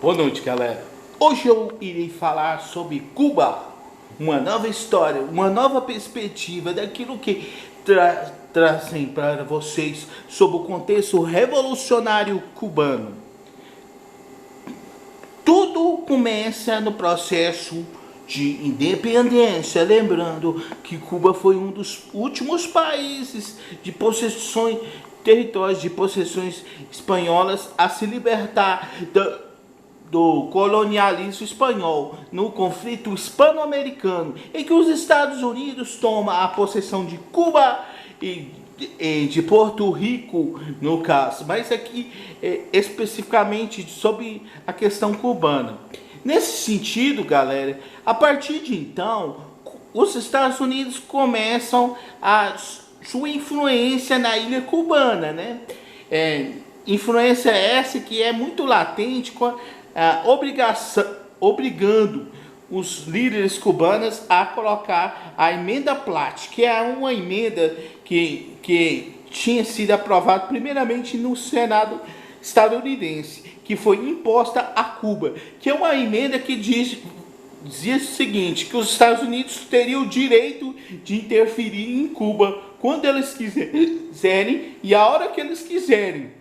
Boa noite, galera. Hoje eu irei falar sobre Cuba, uma nova história, uma nova perspectiva daquilo que trazem para vocês sobre o contexto revolucionário cubano. Tudo começa no processo de independência, lembrando que Cuba foi um dos últimos países de possessões, territórios de possessões espanholas a se libertar do colonialismo espanhol no conflito hispano-americano, em que os Estados Unidos tomam a possessão de Cuba e de Porto Rico, no caso, mas aqui especificamente sobre a questão cubana. Nesse sentido, galera, a partir de então, os Estados Unidos começam a sua influência na ilha cubana, né? Influência essa que é muito latente, com a obrigando os líderes cubanos a colocar a emenda Platt, que é uma emenda que tinha sido aprovada primeiramente no Senado estadunidense, que foi imposta a Cuba, que é uma emenda que dizia o seguinte, que os Estados Unidos teriam o direito de interferir em Cuba quando eles quiserem e a hora que eles quiserem.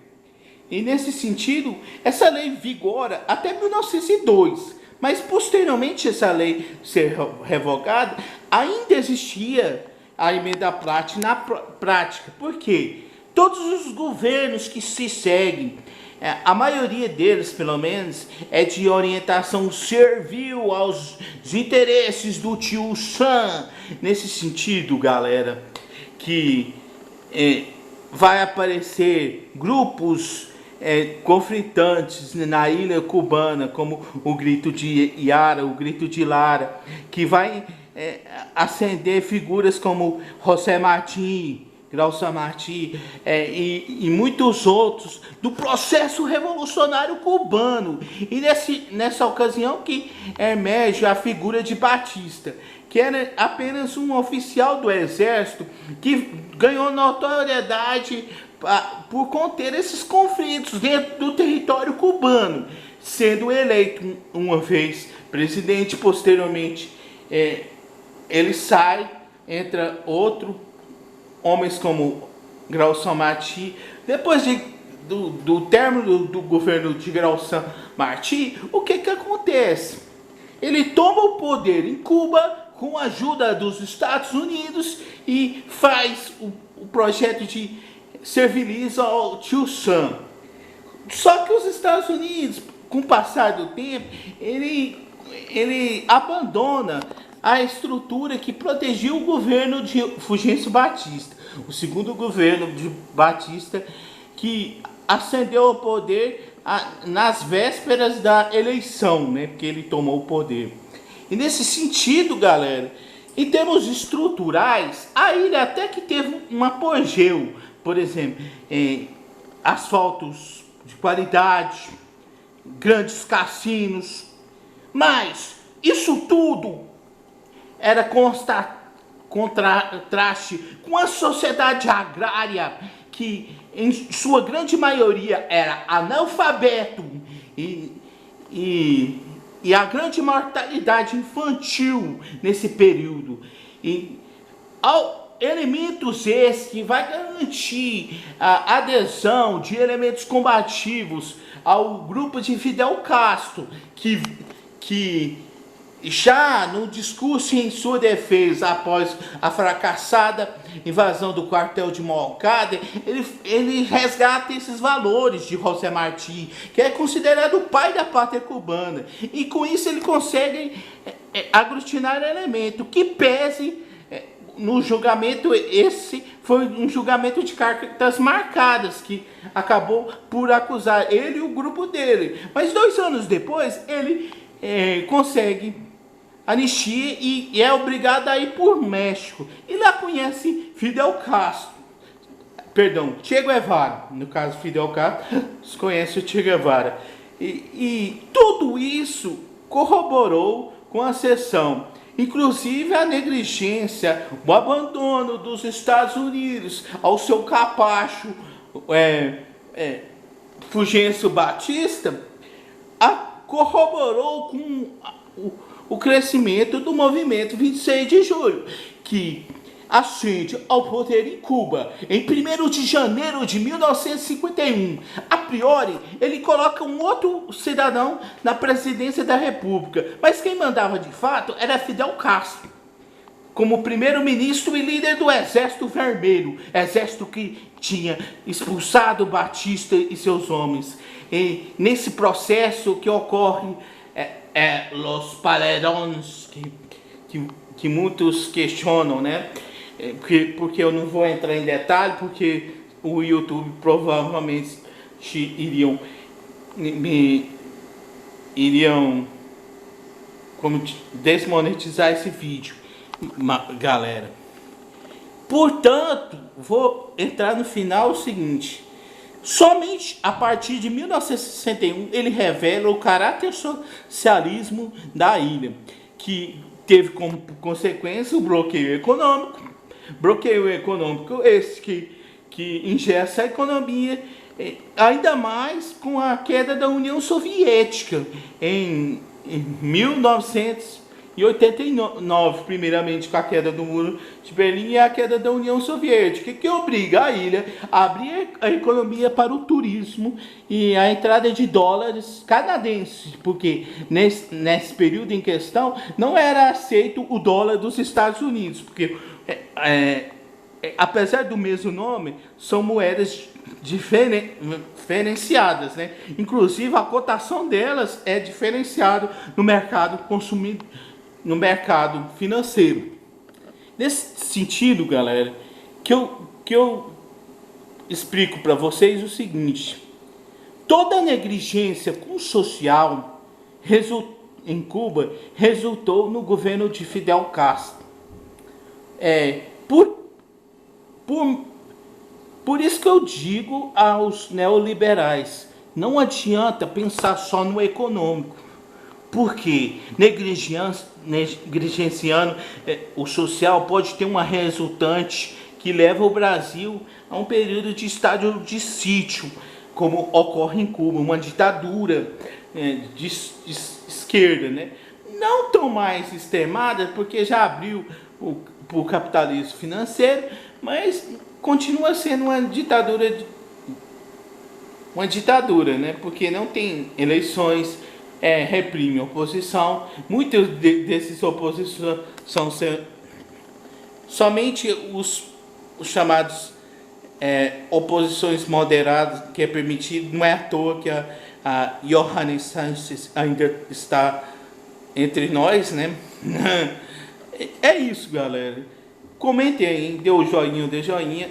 E nesse sentido, essa lei vigora até 1902, mas posteriormente essa lei ser revogada, ainda existia a emenda Platt na prática. Por quê? Todos os governos que se seguem, a maioria deles, pelo menos, é de orientação servil aos interesses do tio Sam. Nesse sentido, galera, que vai aparecer grupos conflitantes na ilha cubana, como o Grito de Yara, o Grito de Lara, que vai acender figuras como José Martí, Graça Martí e muitos outros do processo revolucionário cubano. E nessa ocasião que emerge a figura de Batista, que era apenas um oficial do exército que ganhou notoriedade por conter esses conflitos dentro do território cubano, sendo eleito uma vez presidente. Posteriormente ele sai, entra outro homens como Graça Martí. Depois do término do governo de Graça Martí, o que acontece? Ele toma o poder em Cuba com a ajuda dos Estados Unidos e faz o projeto de serviliza ao tio Sam. Só que os Estados Unidos, com o passar do tempo, ele abandona a estrutura que protegia o governo de Fulgêncio Batista, o segundo governo de Batista, que ascendeu ao poder nas vésperas da eleição, né, porque ele tomou o poder. E nesse sentido, galera, em termos estruturais, a ilha até que teve um apogeu, por exemplo, asfaltos de qualidade, grandes cassinos, mas isso tudo era contraste com a sociedade agrária, que em sua grande maioria era analfabeto e a grande mortalidade infantil nesse período. E elementos esses que vai garantir a adesão de elementos combativos ao grupo de Fidel Castro, que já no discurso em sua defesa após a fracassada invasão do quartel de Moncada, ele resgata esses valores de José Martí, que é considerado o pai da pátria cubana, e com isso ele consegue aglutinar elementos que pese no julgamento. Esse foi um julgamento de cartas marcadas, que acabou por acusar ele e o grupo dele, mas 2 anos depois ele consegue anistia e é obrigado a ir por México, e lá conhece Fidel Castro, Che Guevara, no caso Fidel Castro conhece o Che Guevara, e tudo isso corroborou com a secessão, inclusive a negligência, o abandono dos Estados Unidos ao seu capacho Fulgêncio Batista, corroborou com o crescimento do movimento 26 de julho, que ascende ao poder em Cuba em 1º de janeiro de 1951. A priori, ele coloca um outro cidadão na presidência da República, mas quem mandava de fato era Fidel Castro, como primeiro-ministro e líder do Exército Vermelho, exército que tinha expulsado Batista e seus homens. E nesse processo que ocorre Los Paredões, que muitos questionam, né? Porque eu não vou entrar em detalhe, porque o YouTube provavelmente iriam como desmonetizar esse vídeo, galera. Portanto, vou entrar no final o seguinte: somente a partir de 1961 ele revela o caráter socialismo da ilha, que teve como consequência o bloqueio econômico. Bloqueio econômico esse que ingessa a economia, ainda mais com a queda da União Soviética em 1989, primeiramente com a queda do Muro de Berlim e a queda da União Soviética, que obriga a ilha a abrir a economia para o turismo e a entrada de dólares canadenses, porque nesse período em questão não era aceito o dólar dos Estados Unidos, porque apesar do mesmo nome, são moedas diferenciadas, né? Inclusive a cotação delas é diferenciada no mercado consumido, no mercado financeiro. Nesse sentido, galera, que eu explico para vocês o seguinte: toda negligência com o social em Cuba resultou no governo de Fidel Castro. Por isso que eu digo aos neoliberais, não adianta pensar só no econômico, porque negligenciando o social pode ter uma resultante que leva o Brasil a um período de estado de sítio, como ocorre em Cuba, uma ditadura de esquerda, né? Não tão mais extremada, porque já abriu o capitalismo financeiro, mas continua sendo uma ditadura, né? Porque não tem eleições, reprime a oposição. Muitos desses oposições são somente os chamados oposições moderadas, que é permitido. Não é à toa que a Johannes Sanches ainda está entre nós, né? É isso, galera. Comentem aí, dê o joinha,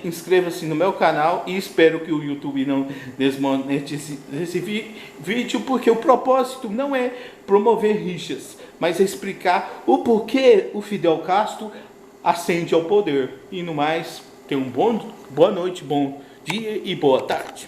inscreva-se no meu canal e espero que o YouTube não desmonetize esse vídeo, porque o propósito não é promover rixas, mas é explicar o porquê o Fidel Castro ascende ao poder. E no mais, tenham boa noite, bom dia e boa tarde.